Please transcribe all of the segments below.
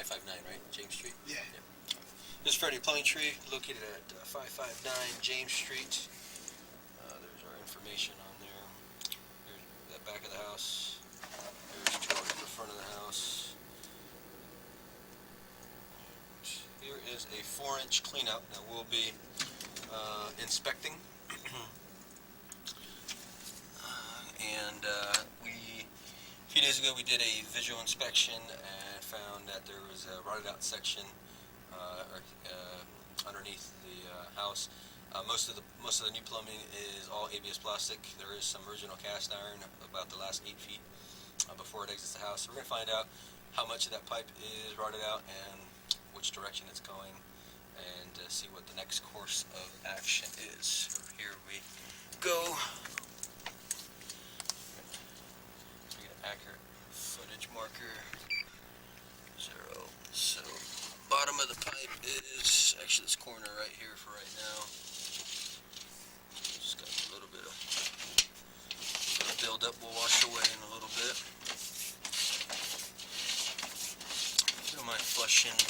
559, right? James Street. Yeah. Yep. This is Freddie Plumbing Tree, located at 559 James Street. There's our information on there. There's the back of the house. There's towards the front of the house. Here is a 4-inch cleanout that we'll be inspecting. A few days ago we did a visual inspection and found that there was a rotted out section underneath the house. Most of the new plumbing is all ABS plastic. There is some original cast iron about the last 8 feet before it exits the house. So we're going to find out how much of that pipe is rotted out and which direction it's going, and see what the next course of action is. So here we go. So we get an accurate footage marker. 0. So bottom of the pipe is actually this corner right here for right now. Just got a little bit of build up. Will wash away in a little bit. If you don't mind flushing.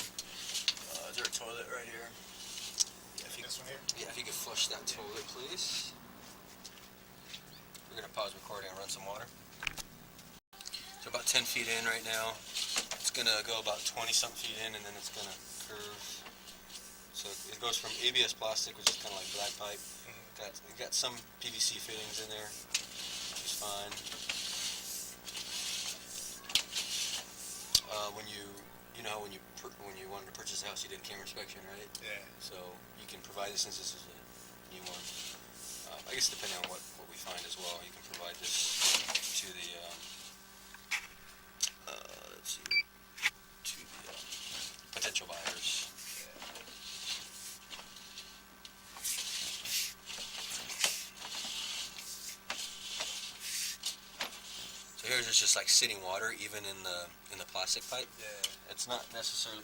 Is there a toilet right here? Yeah, This one here? Yeah, if you could flush that toilet, please. We're going to pause recording and run some water. So about 10 feet in right now. It's going to go about 20-something feet in, and then it's going to curve. So it goes from ABS plastic, which is kind of like black pipe. It got some PVC fittings in there, which is fine. You know how when you wanted to purchase a house, you did camera inspection, right? Yeah. So you can provide this, since this is a new one. I guess depending on what we find as well, you can provide this to the let's see, to the potential buyers. So here's just like sitting water, even in the plastic pipe. Yeah. It's not necessarily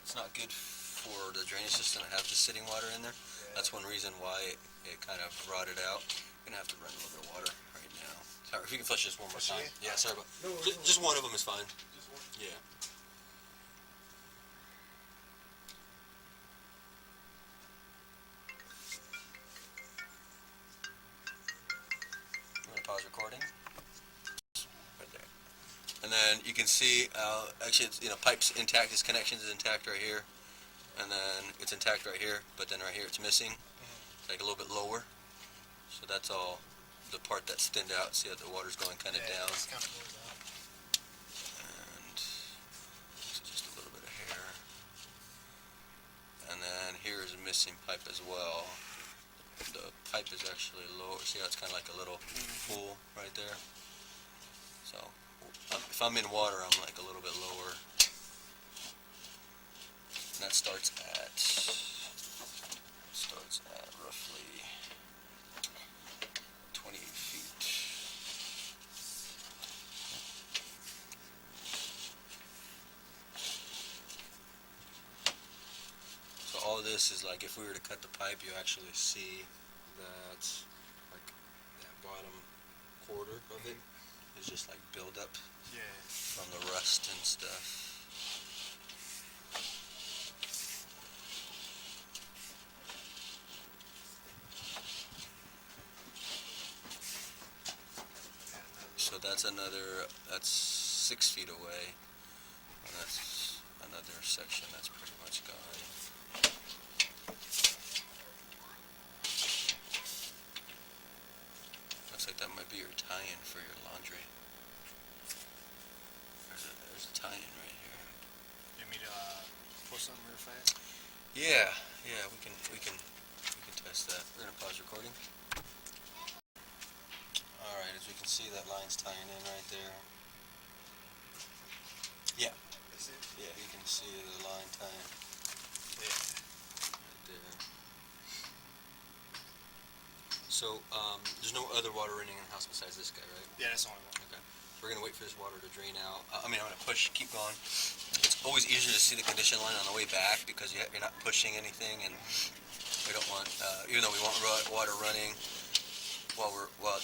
it's not good for the drainage system to have just sitting water in there. Yeah. That's one reason why it kind of rotted out. I'm gonna have to run a little bit of water right now. Sorry, if you can flush this one more Flush time. it? Yeah, sorry about. No, Just one of them is fine. Just one? Yeah. I'm gonna pause recording. Right there. And then you can see, actually, it's, pipe's intact. This connection is intact right here, and then it's intact right here. But then right here, it's missing. It's like a little bit lower. So that's all the part that's thinned out. See how the water's going kind of down. It's kind of going down. And so just a little bit of hair. And then here is a missing pipe as well. The pipe is actually lower. See how it's kind of like a little pool right there? So if I'm in water, I'm like a little bit lower. And that starts at roughly 28 feet. So all of this is like, if we were to cut the pipe, you actually see that, like, that bottom quarter of it is just like build up Yeah. from the rust and stuff. So that's 6 feet away, and that's another section that's pretty much gone. Looks like that might be your tie-in for your laundry. There's a tie-in right here. You want me to pull something real fast? Yeah, we can test that. We're gonna pause recording. Alright, as we can see, that line's tying in right there. Yeah. That's it? Yeah, you can see the line tying Yeah. right there. So, there's no other water running in the house besides this guy, right? Yeah, that's the only one. Okay. We're gonna wait for this water to drain out. I'm gonna push, keep going. It's always easier to see the condition line on the way back because you're not pushing anything, and we don't want, even though we want water running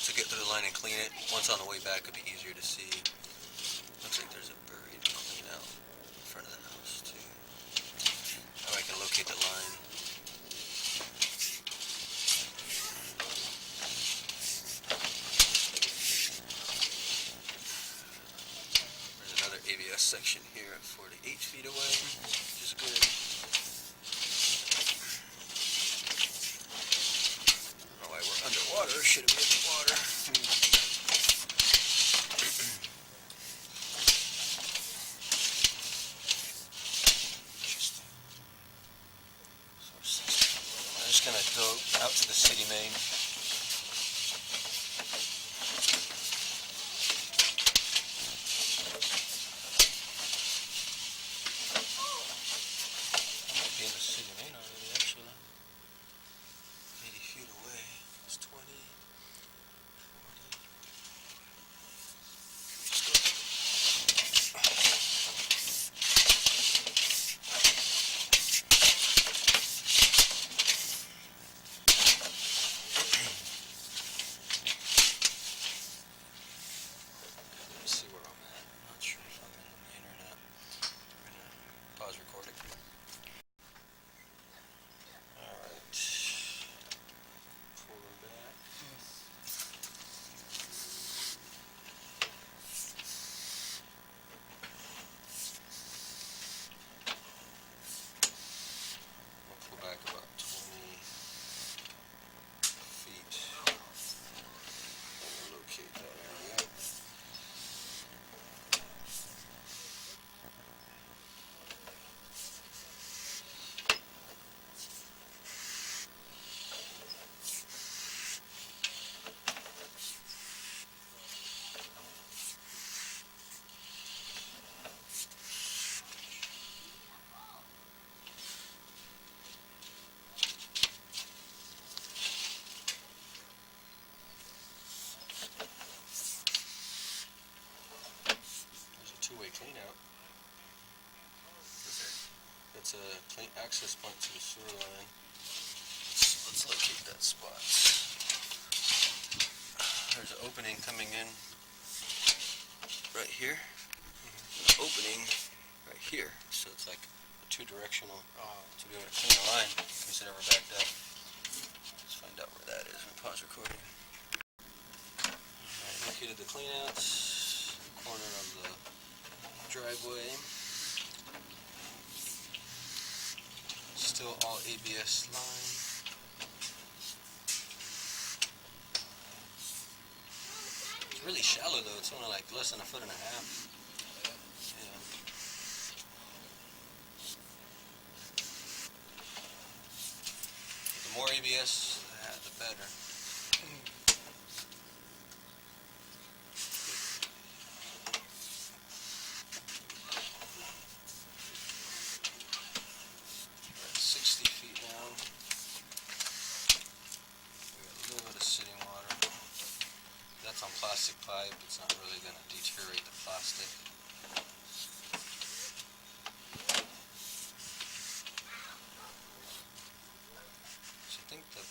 to get through the line and clean it. Once on the way back, it'd be easier to see. Looks like there's a buried clean out in front of the section here at 48 feet away, which is good. I don't know why we're underwater. Should have been in the water. Interesting. I'm just gonna go out to the city main. In the city main already, actually. 80 feet away. It's 20, 40. Just go. Let me see where I'm at. I'm not sure if I'm in the main or not. I'm gonna pause recording. Alright. Pull them back. We'll pull back about 20 feet. We'll locate that area. There's a two-way clean out. That's a clean access point to the sewer line. Let's locate that spot. There's an opening coming in right here. An opening right here. So it's like a two-directional to be able to clean the line because it ever backed up. Let's find out where that is. I'm gonna pause recording. Alright, located the cleanouts, corner of the driveway. Still all ABS line. It's really shallow though. It's only like less than 1.5 feet. Yeah. The more ABS, the better. We're at 60 feet now. We got a little bit of sitting water. That's on plastic pipe. It's not really going to deteriorate the plastic. So I think the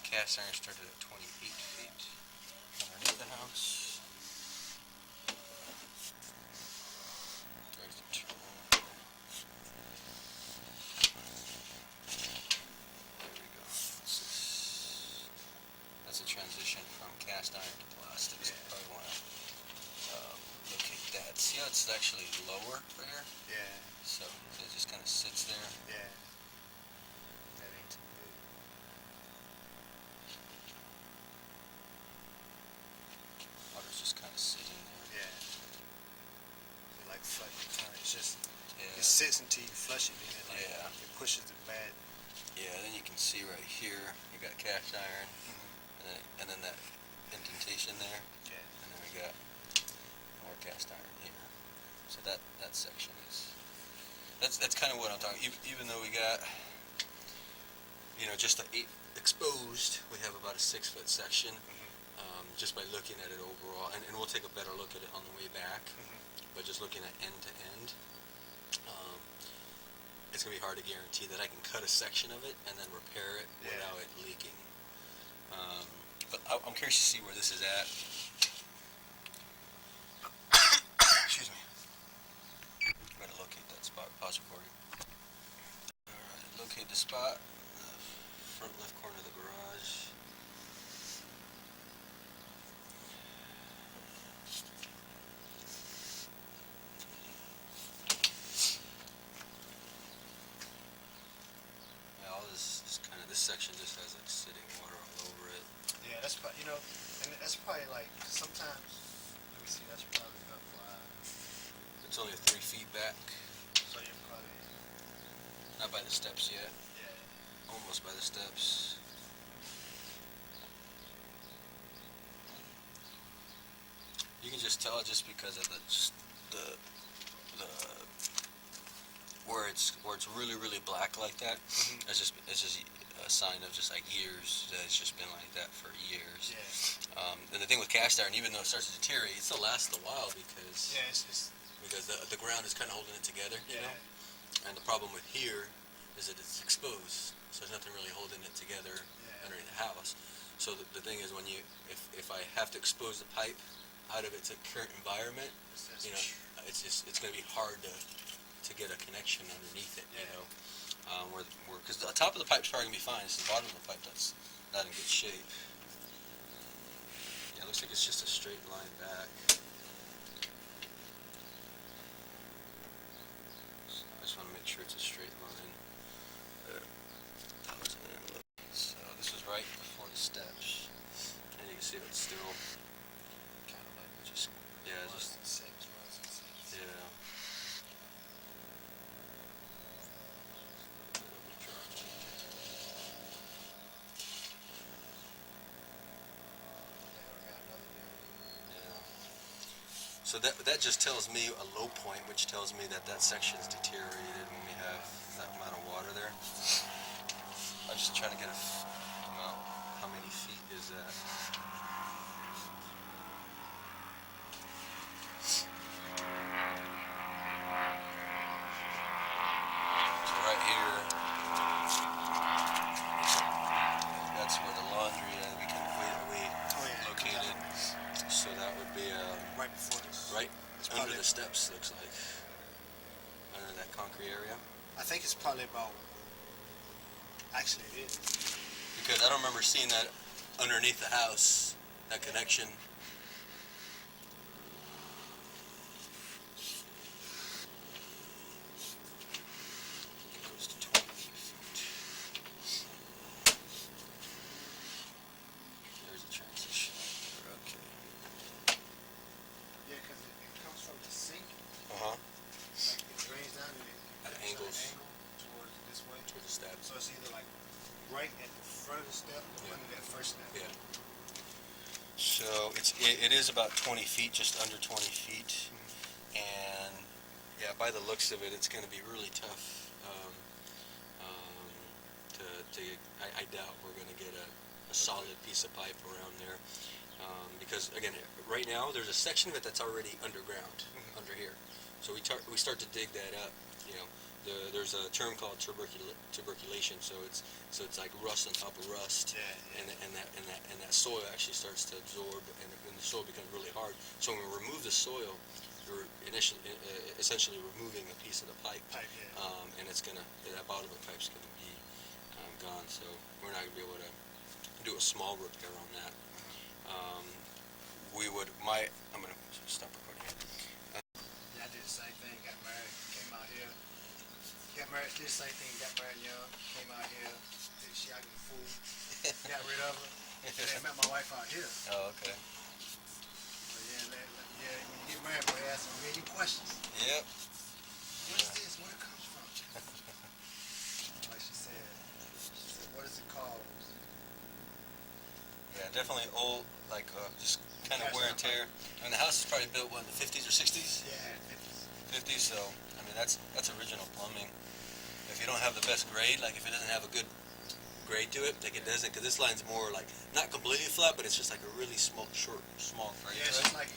cast iron started at 28 feet underneath the house. There's the turn. There we go. That's a transition from cast iron to plastic. So you probably want to locate that. See how it's actually lower right here? Yeah. So it just kind of sits there. Yeah. That ain't too good. Water's just kind of sitting there. Yeah. It like flushing kind of. It's just Yeah. it sits until you flush it, and then like Yeah. it pushes it bad. Yeah, then you can see right here, you got cast iron, and then that indentation there, Yeah. and then we got more cast iron here. So that section is, that's kind of what I'm talking, even though we got, just the 8 exposed, we have about a 6-foot section, just by looking at it overall, and we'll take a better look at it on the way back, but just looking at end to end, it's going to be hard to guarantee that I can cut a section of it and then repair it Yeah. without it leaking. But I'm curious to see where this is at. Excuse me. I'm going to locate that spot. Pause recording. Alright, locate the spot. Front left corner of the garage. section just has like sitting water all over it. Yeah, that's probably, you know, and that's probably like, sometimes, let me see, that's probably up, It's only 3 feet back, so you're probably, not by the steps yet, yeah. almost by the steps. You can just tell just because of the where it's really black like that. Mhm. It's just a sign of just like years that it's just been like that for years. Yeah. And the thing with cast iron, even though it starts to deteriorate, it still lasts a while because Yeah, it's the ground is kind of holding it together. You yeah. know. And the problem with here is that it's exposed, so there's nothing really holding it together Yeah. underneath the house. So the thing is, when if I have to expose the pipe out of its current environment, you know, it's going to be hard to get a connection underneath it. You Yeah. know, because the top of the pipe's probably going to be fine. It's the bottom of the pipe that's not in good shape. Yeah, it looks like it's just a straight line back. I just want to make sure it's a straight line. So this is right before the steps, and you can see it's still Kind of like just just same as runs and same. yeah. Yeah. So that just tells me a low point, which tells me that section's deteriorated when we have that amount of water there. I'm just trying to get amount. How many feet is that? So right here, that's where the laundry we Oh yeah. located. So that would be Right before this. right It's under probably, the steps, looks like, under that concrete area. I think it's probably about. Actually, it is. Because I don't remember seeing that underneath the house, that connection. It goes to 20 feet. There's a transition there, okay. Yeah, because it comes from the sink. Uh-huh. Like it drains down and it At comes angles. At an angle towards this way. To the steps. So it's either like right at the front of the step or Yeah. under that first step. Yeah. So it is about 20 feet, just under 20 feet. And yeah, by the looks of it, it's going to be really tough. I doubt we're going to get a solid piece of pipe around there, because again, right now there's a section of it that's already underground, under here. So we start to dig that up. You know, there's a term called tuberculation. So it's like rust on top of rust. Yeah. And that soil actually starts to absorb, and the soil becomes really hard. So when we remove the soil, you're essentially removing a piece of the pipe, and that bottom of the pipe's gonna be gone. So we're not gonna be able to do a small repair on that. I'm gonna stop recording here. Yeah, I did the same thing. Got married, came out here. Got married, did the same thing. Got married young, came out here. Did she out the fool. Got rid of her. Then met my wife out here. Oh, okay. But yeah, when you get married, boy, ask some really questions. Yep. What is this? Where it comes from? Like she said, what is it called? Yeah, definitely old, like just kind of Cast wear and iron tear. I mean, the house is probably built in the 50s or 60s. Yeah, 50s. So I mean, that's original plumbing. If you don't have the best grade, like if it doesn't have a good grade to it, like it doesn't, because this line's more like not completely flat, but it's just like a really small grade yeah, to it's it. just like